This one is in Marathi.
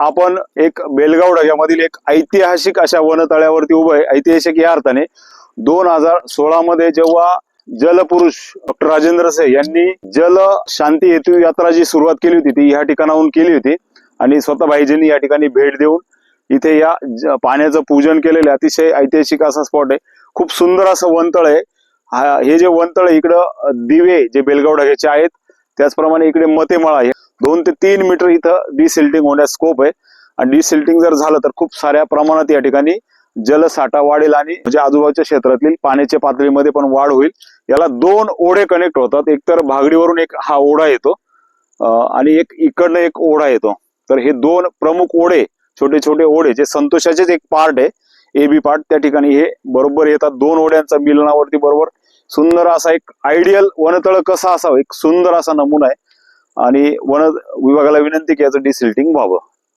आपण एक बेलगाव यामधील एक ऐतिहासिक अशा वनतळ्यावरती उभं आहे। ऐतिहासिक या अर्थाने 2016 मध्ये जेव्हा जलपुरुष डॉक्टर राजेंद्र से यांनी जल शांती हेतू यात्रा जी सुरुवात केली होती ती या ठिकाणाहून केली होती आणि स्वतः भाईजींनी या ठिकाणी भेट देऊन इथे या पाण्याचं पूजन केलेलं अतिशय ऐतिहासिक असा स्पॉट आहे। खूप सुंदर असं वनतळ आहे। हे जे वनतळ इकडं दिवे जे बेलगाव ढग्याचे आहेत त्याचप्रमाणे इकडे मतेमाळा आहे। 2 ते 3 मीटर इथं डिसिल्टिंग होण्यास स्कोप आहे आणि डिसिल्टिंग जर झालं तर खूप साऱ्या प्रमाणात या ठिकाणी जलसाठा वाढेल आणि म्हणजे आजूबाजूच्या क्षेत्रातील पाण्याच्या पातळीमध्ये पण वाढ होईल। याला 2 ओढे कनेक्ट होतात। एक तर भागडीवरून एक हा ओढा येतो आणि एक इकडनं एक ओढा येतो। तर हे 2 प्रमुख ओढे छोटे छोटे ओढे जे संतोषाचेच एक पार्ट आहे एबी पार्ट त्या ठिकाणी हे बरोबर येतात। 2 ओढ्यांचा मिलनावरती बरोबर सुंदर असा एक आयडियल वनतळ कसा असावं एक सुंदर असा नमुना आहे आणि वन विभागाला विनंती की याचं डिसिल्टिंग व्हावं।